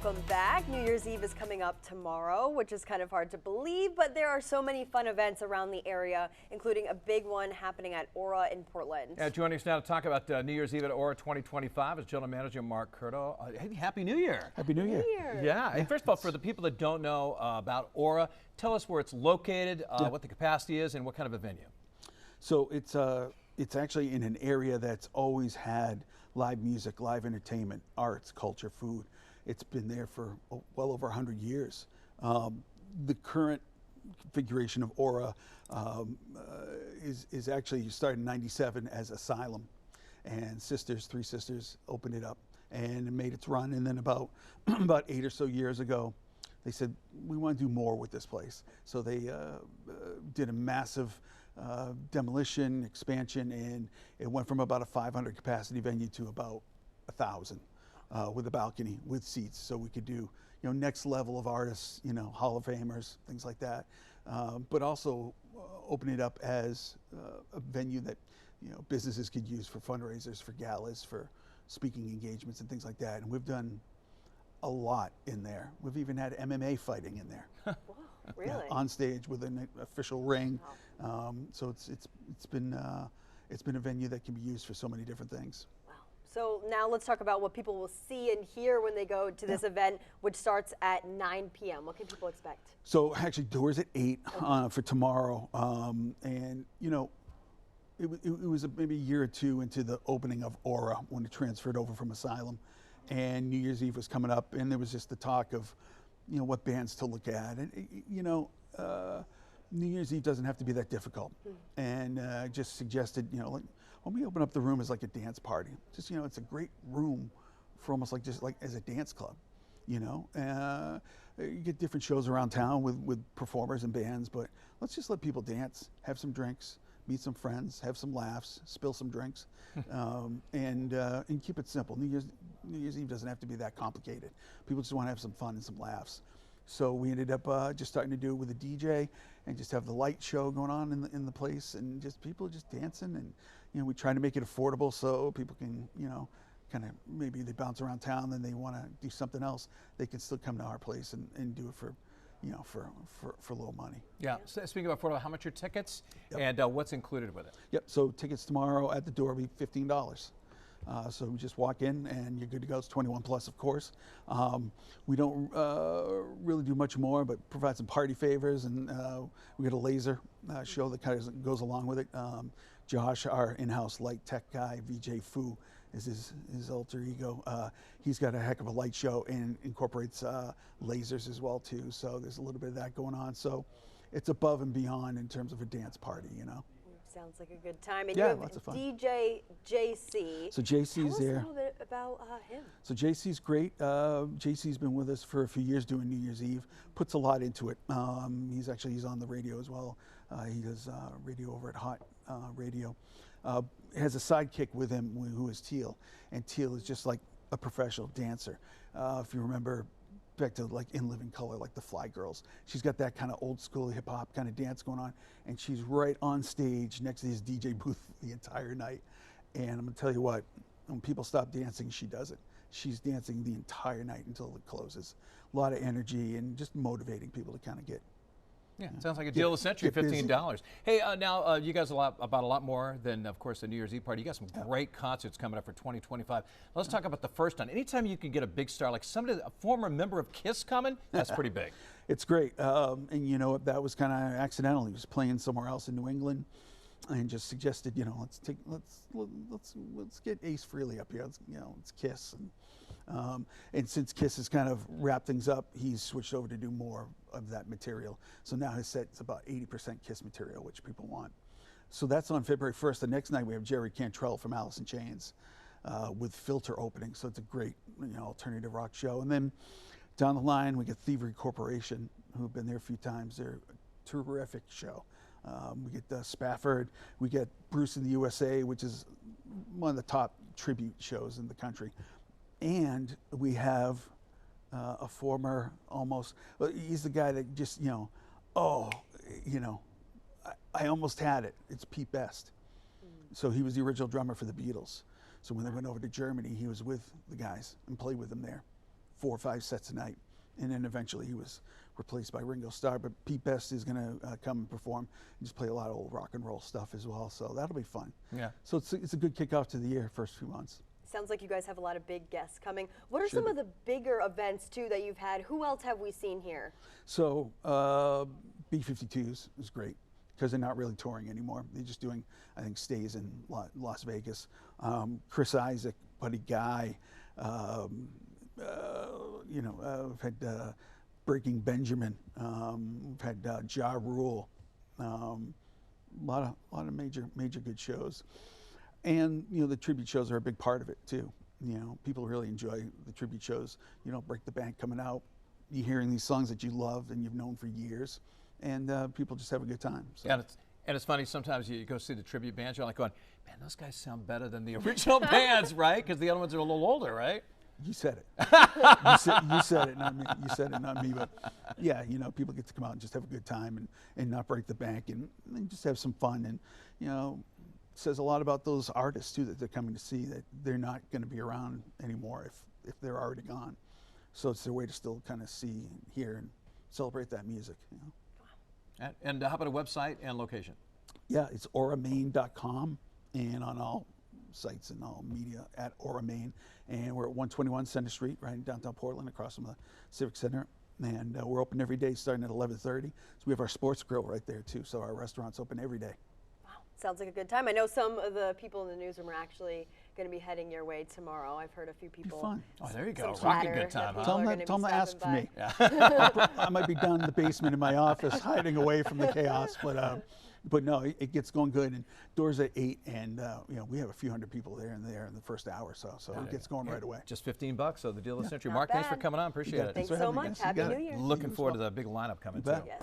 Welcome back. New Year's Eve is coming up tomorrow, which is kind of hard to believe, but there are so many fun events around the area, including a big one happening at Aura in Portland. Joining us now to talk about New Year's Eve at Aura 2025 is General Manager Marc Curdo. Hey, Happy New Year. Happy New Year. Yeah, and first of all, for the people that don't know about Aura, tell us where it's located, what the capacity is, and what kind of a venue. So it's actually in an area that's always had live music, live entertainment, arts, culture, food. It's been there for well over 100 years. The current configuration of Aura is actually started in '97 as Asylum, and three sisters opened it up and it made its run. And then about 8 or so years ago, they said, we want to do more with this place. So they did a massive demolition, expansion, and it went from about a 500 capacity venue to about 1,000 with a balcony, with seats, so we could do next level of artists, Hall of Famers, things like that, but also open it up as a venue that businesses could use for fundraisers, for galas, for speaking engagements and things like that. And we've done a lot in there. We've even had MMA fighting in there. Wow, really? On stage with an official ring. Wow. So it's been a venue that can be used for so many different things. Wow. So now let's talk about what people will see and hear when they go to this event, which starts at 9 p.m. What can people expect? So actually, doors at 8 for tomorrow, and it was maybe a year or two into the opening of Aura when it transferred over from Asylum, and New Year's Eve was coming up, and there was just the talk of what bands to look at, and New Year's Eve doesn't have to be that difficult. And just suggested, like, why don't we open up the room as like a dance party? Just, it's a great room for almost like just like as a dance club, you get different shows around town with performers and bands, but let's just let people dance, have some drinks, meet some friends, have some laughs, spill some drinks, and keep it simple. New Year's Eve doesn't have to be that complicated. People just want to have some fun and some laughs. So we ended up just starting to do it with a DJ and just have the light show going on in the place, and just people just dancing, and we try to make it affordable so people can kind of, maybe they bounce around town and they want to do something else, they can still come to our place and do it for for little money. Yeah. So speaking of affordable, how much are tickets, and what's included with it? Yep. So tickets tomorrow at the door will be $15. So we just walk in and you're good to go. It's 21 plus, of course. We don't really do much more, but provide some party favors, and we got a laser show that kind of goes along with it. Josh, our in-house light tech guy, VJ Fu is his alter ego. He's got a heck of a light show and incorporates lasers as well too. So there's a little bit of that going on. So it's above and beyond in terms of a dance party, Sounds like a good time. And yeah, you have lots of fun. DJ JC. So JC's there. Tell us a little bit about him. So JC's great. JC's been with us for a few years doing New Year's Eve. Puts a lot into it. He's on the radio as well. He does radio over at Hot Radio. Has a sidekick with him who is Teal, and Teal is just like a professional dancer. If you remember back to like In Living Color, like the Fly Girls, she's got that kind of old school hip hop kind of dance going on, and she's right on stage next to his DJ booth the entire night. And I'm gonna tell you what, when people stop dancing, she does it. She's dancing the entire night until it closes. A lot of energy and just motivating people to kind of get. Yeah, sounds like a deal of the century, $15. Hey, now you guys about a lot more than, of course, the New Year's Eve party. You got some great concerts coming up for 2025. Let's talk about the first one. Anytime you can get a big star like somebody, a former member of KISS coming, that's pretty big. It's great, and that was kind of accidental. He was playing somewhere else in New England, and just suggested, let's get Ace Frehley up here. It's KISS. And since KISS has kind of wrapped things up, he's switched over to do more of that material. So now his set's about 80% KISS material, which people want. So that's on February 1st. The next night we have Jerry Cantrell from Alice in Chains with Filter opening. So it's a great alternative rock show. And then down the line we get Thievery Corporation, who've been there a few times. They're a terrific show. We get Spafford. We get Bruce in the USA, which is one of the top tribute shows in the country. And we have a former he's the guy that just, I almost had it. It's Pete Best. So he was the original drummer for the Beatles. So when they went over to Germany, he was with the guys and played with them there. 4 or 5 sets a night, and then eventually he was replaced by Ringo Starr. But Pete Best is going to come and perform and just play a lot of old rock and roll stuff as well. So that'll be fun. Yeah. So it's a good kickoff to the year, first few months. Sounds like you guys have a lot of big guests coming. What are some of the bigger events too that you've had? Who else have we seen here? So B-52s is great because they're not really touring anymore. They're just doing, I think, stays in Las Vegas. Chris Isaac, Buddy Guy, we've had Breaking Benjamin, we've had Ja Rule, a lot of major good shows. And the tribute shows are a big part of it too. People really enjoy the tribute shows. Break the Bank coming out, you hearing these songs that you love and you've known for years, and people just have a good time. So. And it's funny, sometimes you go see the tribute bands, you're like going, man, those guys sound better than the original bands, right? Because the other ones are a little older, right? You said it. you said it, not me. You said it, not me. But yeah, people get to come out and just have a good time and not break the bank and just have some fun. And says a lot about those artists too that they're coming to see, that they're not going to be around anymore if they're already gone. So it's their way to still kind of see and hear and celebrate that music. And how about a website and location? Yeah, it's auramaine.com and on all sites and all media at Aura Maine. And we're at 121 Center Street, right in downtown Portland, across from the Civic Center. And we're open every day starting at 11:30. So we have our sports grill right there too. So our restaurant's open every day. Sounds like a good time. I know some of the people in the newsroom are actually going to be heading your way tomorrow. I've heard a few people. Fun. Oh, there you go. Some Rocking chatter good time. that Huh? Tell them to ask for me. Yeah. I might be down in the basement in my office hiding away from the chaos, but no, it gets going good. And doors at 8, and we have a few hundred people there in the first hour, so it gets going right away. Just $15, so the deal of the century. Not Mark, thanks for bad. coming on. Appreciate it. Thanks for so having me, much. guys. You Happy got New it. Year. Looking forward to the big lineup coming You bet. too. Yes.